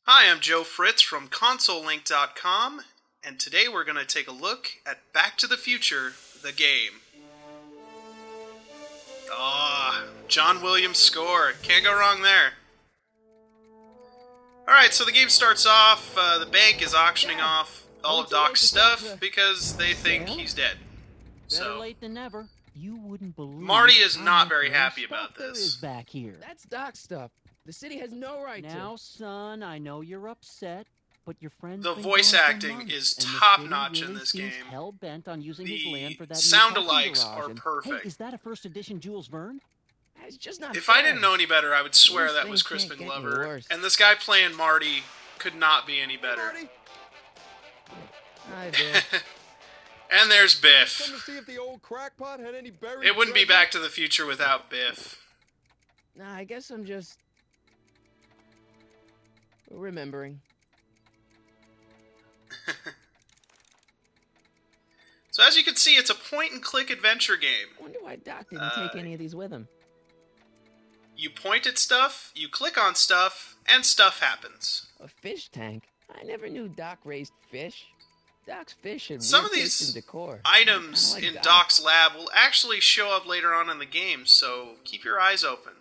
Hi, I'm Joe Fritz from ConsoleLink.com, and today we're going to take a look at Back to the Future, the game. John Williams' score. Can't go wrong there. Alright, so the game starts off, the bank is auctioning off all of Doc's stuff because they think he's dead. Better late than never. You wouldn't believe Marty is not very happy about there this. is back here. That's Doc's stuff. The city has no right Now, son, I know you're upset, but your friend's The been voice gone for acting months, is and the top-notch city in really this seems game. hell-bent on using his The land for that sound-alikes new parking are garage. perfect. Hey, is that a first edition Jules Verne? It's just not If fair. I didn't know any better, I would swear These that was things Crispin can't get any Glover. worse. And this guy playing Marty could not be any better. Marty, Hi, Bill. And there's come Biff. to see if the old crackpot had any buried It wouldn't be treasure? Back to the Future without Biff. Nah, I guess I'm just remembering. So as you can see, it's a point-and-click adventure game. Wonder why Doc didn't take any of these with him. You point at stuff, you click on stuff, and stuff happens. A fish tank? I never knew Doc raised fish. Doc's fish had Some weird of taste these and decor. items I like in Doc. Doc's lab will actually show up later on in the game, so keep your eyes open.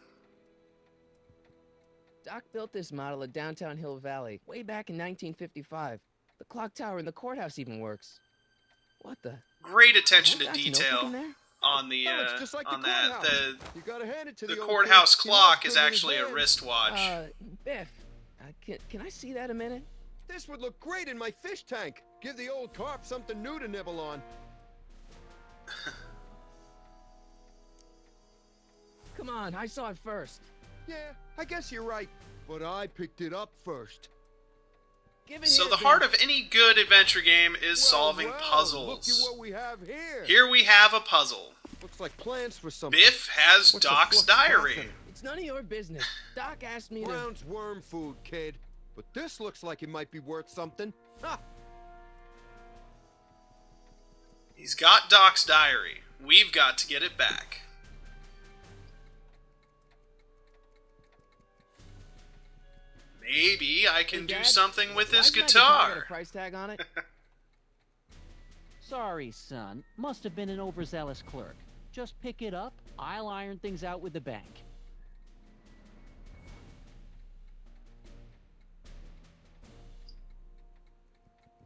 Doc built this model at downtown Hill Valley way back in 1955. The clock tower in the courthouse even works. What the? Great attention to Doc's notebook in detail there? on the Oh, it's just like on the that. courthouse. You gotta hand it to The the old courthouse kid. He clock loves is putting his actually a hand. wristwatch. Biff, can I see that a minute? This would look great in my fish tank. Give the old carp something new to nibble on. Come on, I saw it first. Yeah, I guess you're right. But I picked it up first. Give it So here, the Biff. heart of any good adventure game is solving Well, puzzles. Look at what we have here. Here we have a puzzle. Looks like plans for something. Biff has What's a Doc's fluff diary. coffin? It's none of your business. Doc asked me to... Brown's worm food, kid. But this looks like it might be worth something. Ha! He's got Doc's diary. We've got to get it back. Maybe I can Hey, do Dad, something with why this does my got a guitar. price tag on it? Sorry, son. Must have been an overzealous clerk. Just pick it up. I'll iron things out with the bank.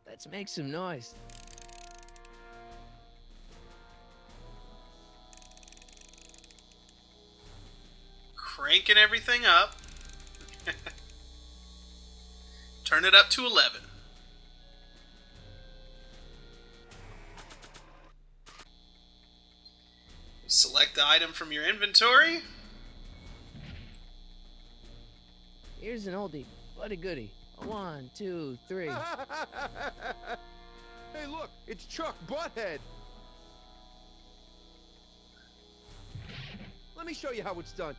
Let's make some noise. Cranking everything up. Turn it up to 11. Select the item from your inventory. Here's an oldie, but a goodie. 1, 2, 3. Hey, look, it's Chuck Butthead. Let me show you how it's done.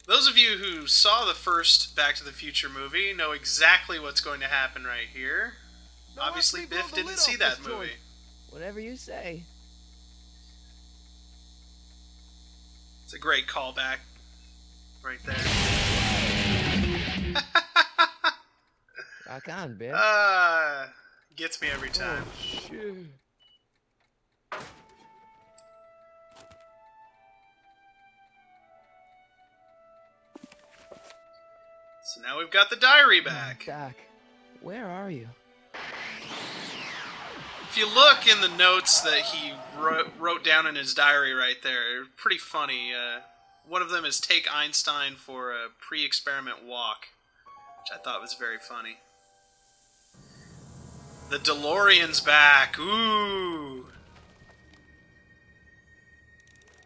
Those of you who saw the first Back to the Future movie know exactly what's going to happen right here. Now Obviously, watch me blow Biff the didn't lid see off that this movie. joint. Whatever you say. It's a great callback right there. Rock on, Biff. Gets me every time. Oh, shit. So now we've got the diary back. Doc, where are you? If you look in the notes that he wrote down in his diary right there, they're pretty funny. One of them is take Einstein for a pre-experiment walk, which I thought was very funny. The DeLorean's back. Ooh.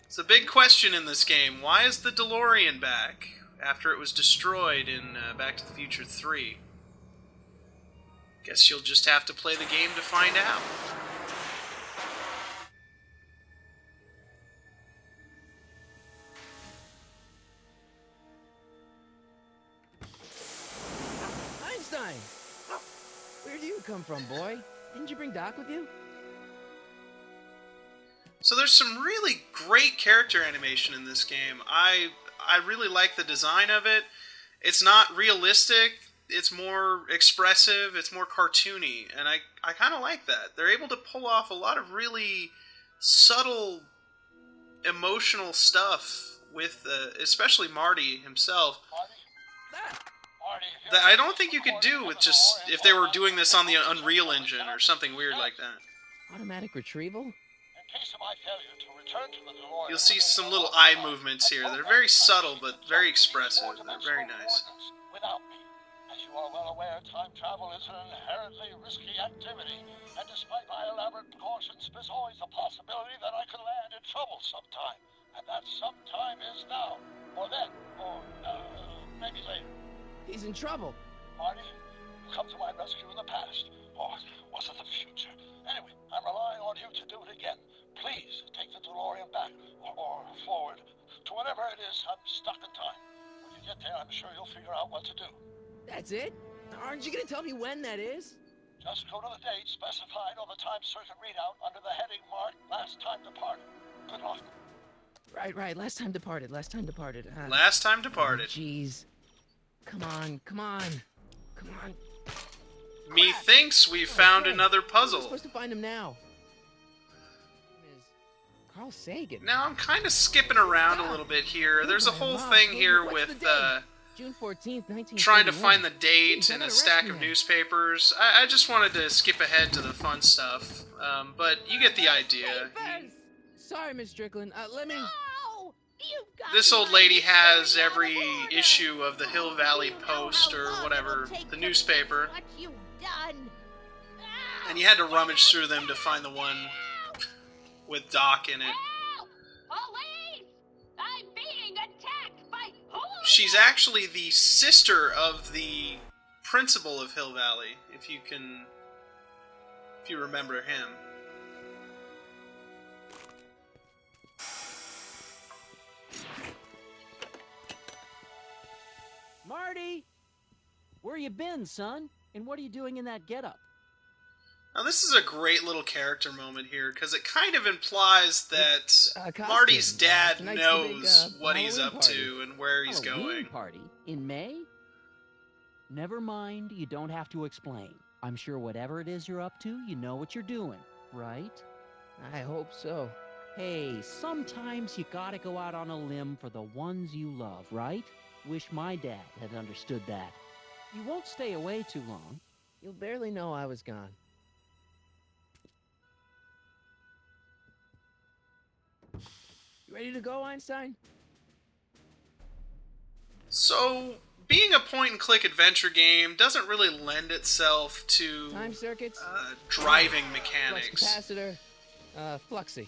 It's a big question in this game. Why is the DeLorean back after it was destroyed in Back to the Future 3? Guess you'll just have to play the game to find out. Einstein! Where do you come from, boy? Didn't you bring Doc with you? So there's some really great character animation in this game. I really like the design of it. It's not realistic. It's more expressive. It's more cartoony, and I kind of like that. They're able to pull off a lot of really subtle, emotional stuff with, especially Marty himself. That I don't think you could do with just if they were doing this on the Unreal Engine or something weird like that. Automatic retrieval? You'll see some little eye movements here. They're very subtle, but very expressive. They're very nice. Without me. As you are well aware, time travel is an inherently risky activity, and despite my elaborate precautions, there's always a possibility that I could land in trouble sometime. And that sometime is now, or then, or maybe later. He's in trouble. Marty, you come to my rescue in the past, or was it the future? Anyway, I'm relying on you to do it again. Please, take the DeLorean back, or forward, to whenever it is I'm stuck in time. When you get there, I'm sure you'll figure out what to do. That's it? Aren't you gonna tell me when that is? Just go to the date specified on the time circuit readout under the heading marked Last Time Departed. Good luck. Right. Last time departed. Last time departed. Jeez. Come on. Methinks we found okay. another We're puzzle. supposed to find him now. Is Carl Sagan. Now I'm kind of skipping around a little bit here. There's a whole thing here with June 14th, 1941. trying to find the date Jeez, and I a gotta stack rush of now. newspapers. I just wanted to skip ahead to the fun stuff, but you get the idea. Sorry, Miss Strickland. Let me... No! You've got This old my lady has mystery out of every order. issue of the Hill Valley You know Post how or long whatever, it'll take the to newspaper, fix what you've done. and you had to rummage through them to find the one with Doc in it. Help! Police! I'm being attacked by hooligans! She's actually the sister of the principal of Hill Valley, if you remember him. Marty! Where you been, son? And what are you doing in that getup? Now this is a great little character moment here, because it kind of implies that costume. Marty's dad Tonight's the knows big, what he's Halloween up party. to and where he's Halloween going. party? In May? Never mind, you don't have to explain. I'm sure whatever it is you're up to, you know what you're doing, right? I hope so. Hey, sometimes you gotta go out on a limb for the ones you love, right? Wish my dad had understood that. You won't stay away too long. You'll barely know I was gone. You ready to go, Einstein? So, being a point-and-click adventure game doesn't really lend itself to Time circuits? driving Flux mechanics. capacitor? Fluxy.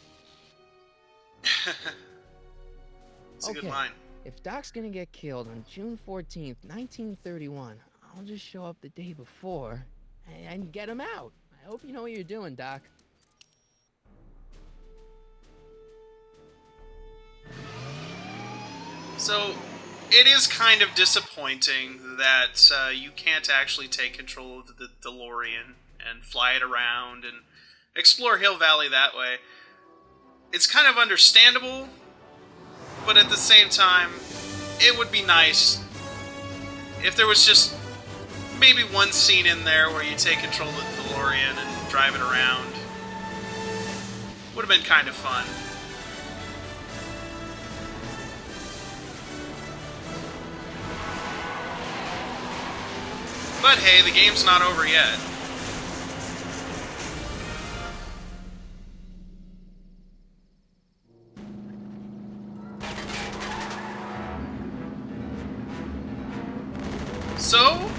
It's a good Okay. line. If Doc's gonna get killed on June 14th, 1931, I'll just show up the day before and get him out. I hope you know what you're doing, Doc. So, it is kind of disappointing that you can't actually take control of the DeLorean and fly it around and explore Hill Valley that way. It's kind of understandable, but at the same time, it would be nice if there was just maybe one scene in there where you take control of the DeLorean and drive it around. Would have been kind of fun. But hey, the game's not over yet. So,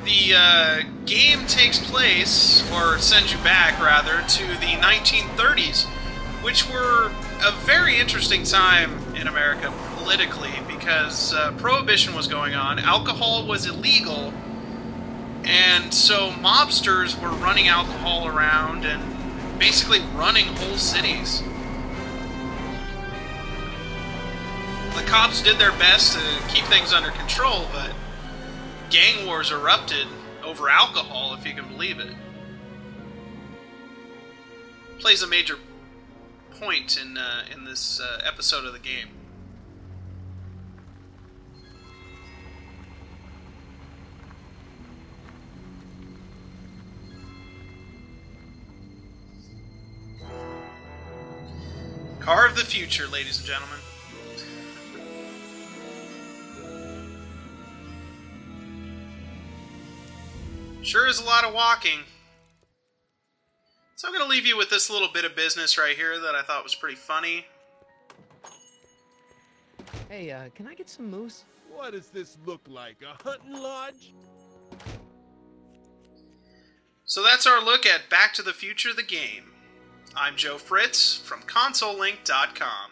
the game takes place, or sends you back, rather, to the 1930s, which were a very interesting time in America politically, because Prohibition was going on, alcohol was illegal, and so mobsters were running alcohol around and basically running whole cities. The cops did their best to keep things under control, but gang wars erupted over alcohol, if you can believe it. Plays a major point in this episode of the game. Car of the future, ladies and gentlemen. Sure is a lot of walking. So I'm going to leave you with this little bit of business right here that I thought was pretty funny. Hey, can I get some moose? What does this look like, a hunting lodge? So that's our look at Back to the Future the game. I'm Joe Fritz from ConsoleLink.com.